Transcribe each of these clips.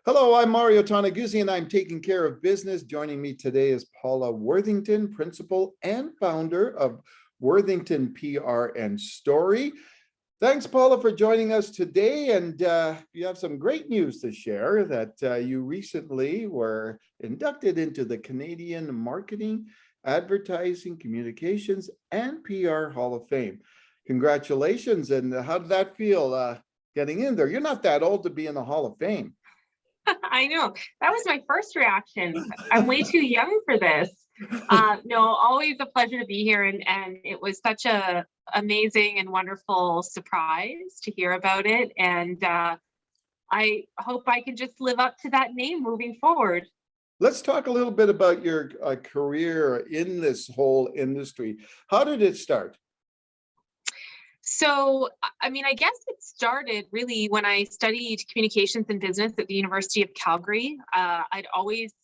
Hello, I'm Mario Toneguzzi, and I'm taking care of business. Joining me today is Paula Worthington, principal and founder of Worthington PR and Story. Thanks, Paula, for joining us today. And you have some great news to share that you recently were inducted into the Canadian Marketing, Advertising, Communications, and PR Hall of Fame. Congratulations. And how did that feel getting in there? You're not that old to be in the Hall of Fame. I know. That was my first reaction. I'm way too young for this. No, always a pleasure to be here. And it was such a amazing and wonderful surprise to hear about it. And I hope I can just live up to that name moving forward. Let's talk a little bit about your career in this whole industry. How did it start? So, I mean, I guess it started really when I studied communications and business at the University of Calgary. I'd always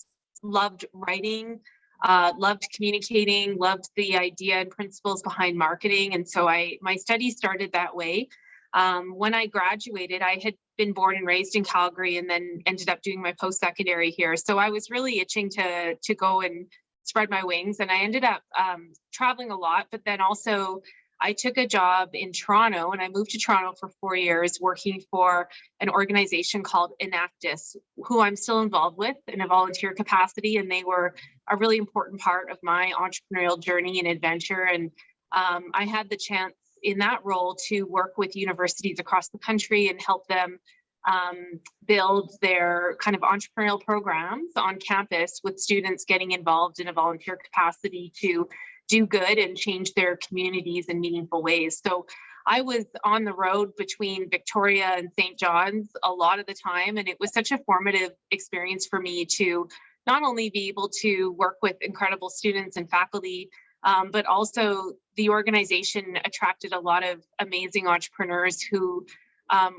loved writing, loved communicating, loved the idea and principles behind marketing. And so my studies started that way. When I graduated, I had been born and raised in Calgary and then ended up doing my post-secondary here. So I was really itching to go and spread my wings. And I ended up traveling a lot, but then also I took a job in Toronto, and I moved to Toronto for 4 years working for an organization called Enactus, who I'm still involved with in a volunteer capacity. And they were a really important part of my entrepreneurial journey and adventure. And I had the chance in that role to work with universities across the country and help them build their kind of entrepreneurial programs on campus with students getting involved in a volunteer capacity to do good and change their communities in meaningful ways. So I was on the road between Victoria and St. John's a lot of the time, and it was such a formative experience for me to not only be able to work with incredible students and faculty, but also the organization attracted a lot of amazing entrepreneurs who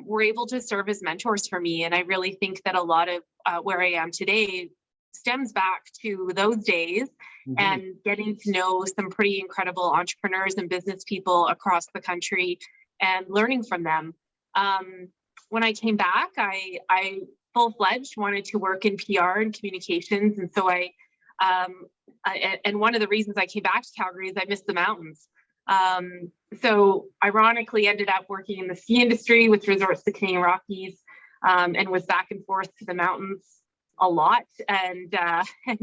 were able to serve as mentors for me. And I really think that a lot of where I am today stems back to those days and getting to know some pretty incredible entrepreneurs and business people across the country and learning from them. When I came back, I full-fledged wanted to work in PR and communications. And so and one of the reasons I came back to Calgary is I missed the mountains. So ironically ended up working in the ski industry with Resorts to Canadian Rockies, and was back and forth to the mountains a lot and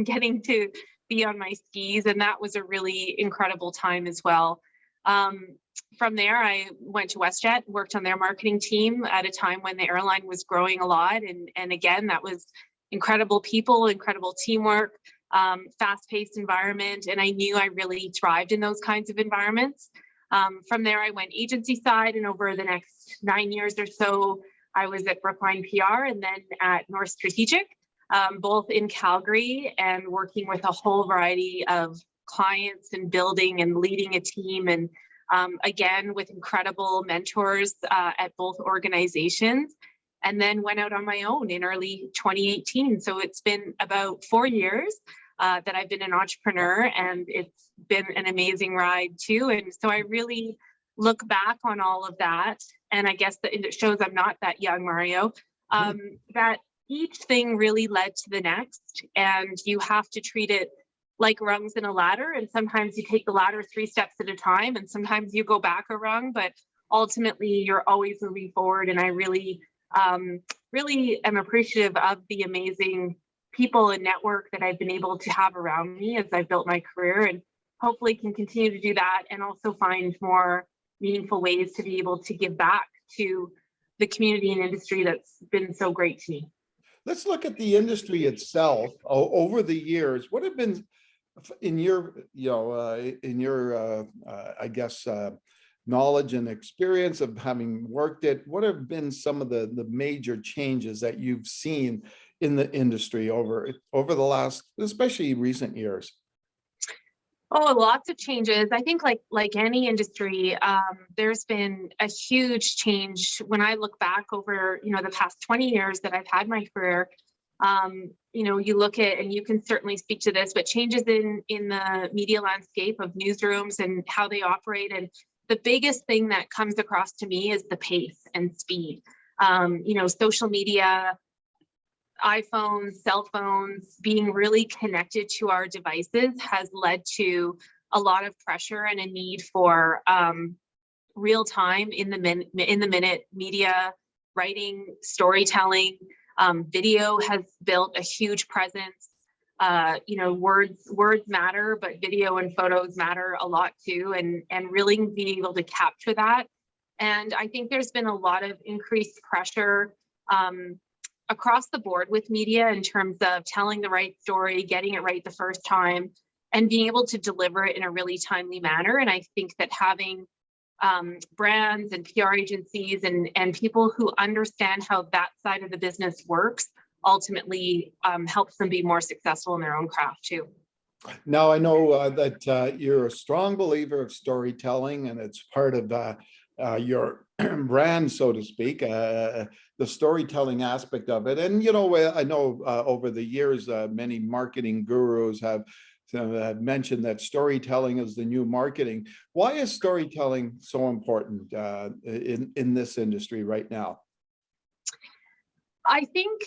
getting to be on my skis. And that was a really incredible time as well. From there, I went to WestJet, worked on their marketing team at a time when the airline was growing a lot. And again, that was incredible people, incredible teamwork, fast-paced environment. And I knew I really thrived in those kinds of environments. From there, I went agency side, and over the next 9 years or so, I was at Brookline PR and then at North Strategic, both in Calgary and working with a whole variety of clients and building and leading a team. And again, with incredible mentors at both organizations. And then went out on my own in early 2018. So it's been about 4 years that I've been an entrepreneur, and it's been an amazing ride too. And so I really look back on all of that. And I guess that it shows I'm not that young, Mario, that each thing really led to the next. And you have to treat it like rungs in a ladder. And sometimes you take the ladder 3 steps at a time, and sometimes you go back a rung, but ultimately you're always moving forward. And I really am appreciative of the amazing people and network that I've been able to have around me as I've built my career, and hopefully can continue to do that and also find more meaningful ways to be able to give back to the community and industry that's been so great to me. Let's look at the industry itself over the years. What have been in your, I guess, knowledge and experience of having worked it, what have been some of the major changes that you've seen in the industry over the last, especially recent years? Oh, lots of changes. I think like any industry, there's been a huge change when I look back over, the past 20 years that I've had my career. You look at, and you can certainly speak to this, but changes in the media landscape of newsrooms and how they operate. And the biggest thing that comes across to me is the pace and speed. Social media iPhones, cell phones, being really connected to our devices has led to a lot of pressure and a need for real time in the minute media, writing, storytelling. Video has built a huge presence. Words matter, but video and photos matter a lot too, and really being able to capture that. And I think there's been a lot of increased pressure across the board with media in terms of telling the right story, getting it right the first time, and being able to deliver it in a really timely manner. And I think that having brands and PR agencies and people who understand how that side of the business works ultimately helps them be more successful in their own craft too. Now, I know that you're a strong believer of storytelling, and it's part of your brand, so to speak, the storytelling aspect of it. And, I know over the years, many marketing gurus have mentioned that storytelling is the new marketing. Why is storytelling so important in this industry right now? I think,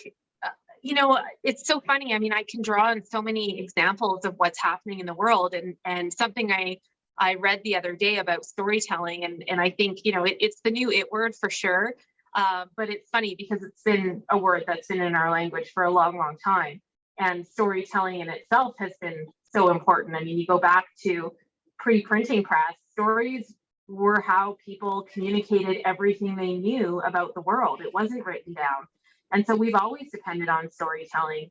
it's so funny. I mean, I can draw on so many examples of what's happening in the world, and something I read the other day about storytelling, and I think, it's the new it word for sure. But it's funny because it's been a word that's been in our language for a long, long time. And storytelling in itself has been so important. I mean, you go back to pre-printing press, stories were how people communicated everything they knew about the world. It wasn't written down. And so we've always depended on storytelling.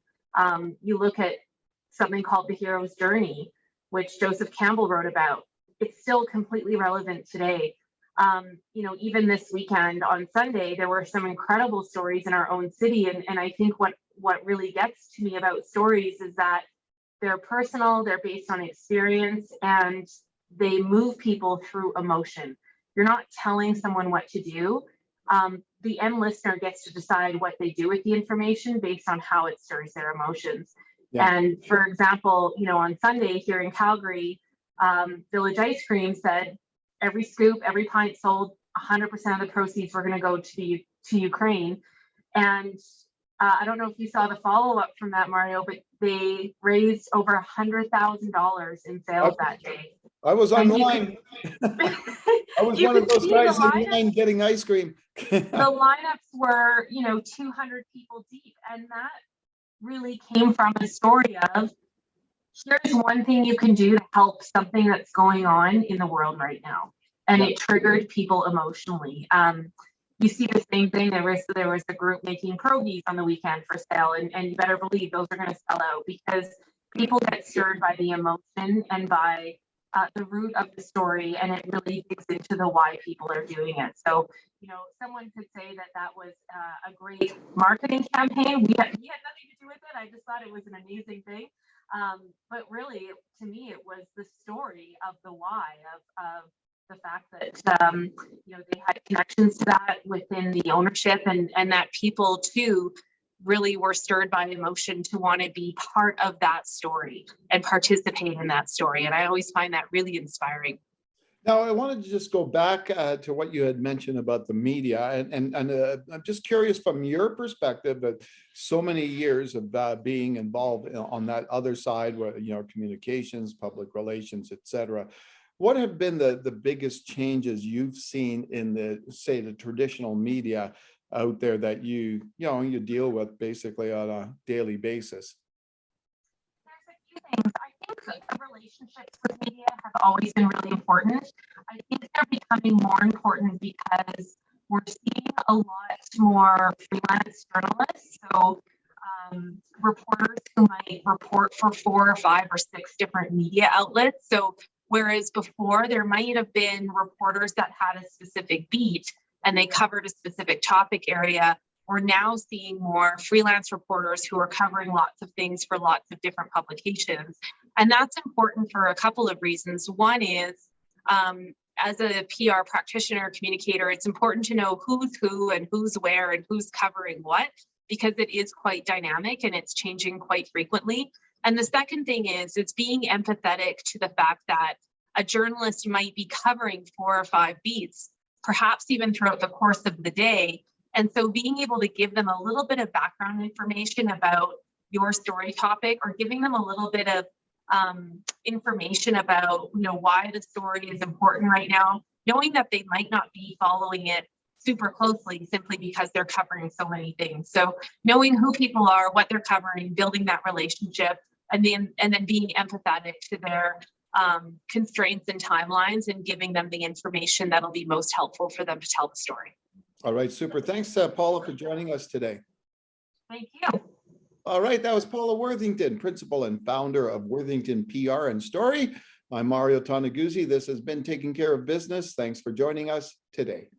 You look at something called The Hero's Journey, which Joseph Campbell wrote about. It's still completely relevant today. Even this weekend on Sunday, there were some incredible stories in our own city. And I think what really gets to me about stories is that they're personal, they're based on experience, and they move people through emotion. You're not telling someone what to do. The end listener gets to decide what they do with the information based on how it stirs their emotions. Yeah. And for example, on Sunday here in Calgary, Village Ice Cream said every scoop, every pint sold, 100% of the proceeds were going to go to Ukraine. And I don't know if you saw the follow-up from that, Mario, but they raised over $100,000 in sales that day. I was online. I was one of those guys in line getting ice cream. The lineups were, 200 people deep. And that really came from a story of, here's one thing you can do to help something that's going on in the world right now. And it triggered people emotionally. You see the same thing. There was a group making pierogies on the weekend for sale, and you better believe those are going to sell out because people get stirred by the emotion and by the root of the story, and it really digs into the why people are doing it. So, someone could say that was a great marketing campaign. We had nothing to do with it. I just thought it was an amazing thing. But really, to me, it was the story of the why of the fact that they had connections to that within the ownership, and that people too really were stirred by emotion to want to be part of that story and participate in that story. And I always find that really inspiring. Now, I wanted to just go back to what you had mentioned about the media, and I'm just curious from your perspective that so many years of being involved on that other side, where communications, public relations, etc. What have been the biggest changes you've seen in the traditional media out there that you deal with basically on a daily basis? There's a few things. I think the relationships with media have always been really important. I think they're becoming more important because we're seeing a lot more freelance journalists. So reporters who might report for 4 or 5 or 6 different media outlets. So whereas before there might have been reporters that had a specific beat and they covered a specific topic area, we're now seeing more freelance reporters who are covering lots of things for lots of different publications. And that's important for a couple of reasons. One is, as a PR practitioner, communicator, it's important to know who's who and who's where and who's covering what, because it is quite dynamic and it's changing quite frequently. And the second thing is, it's being empathetic to the fact that a journalist might be covering 4 or 5 beats, perhaps even throughout the course of the day, And so being able to give them a little bit of background information about your story topic, or giving them a little bit of information about, why the story is important right now, knowing that they might not be following it super closely simply because they're covering so many things. So knowing who people are, what they're covering, building that relationship, and then being empathetic to their constraints and timelines, and giving them the information that'll be most helpful for them to tell the story. All right, super. Thanks, Paula, for joining us today. Thank you. All right, that was Paula Worthington, principal and founder of Worthington PR and Story. I'm Mario Toneguzzi. This has been Taking Care of Business. Thanks for joining us today.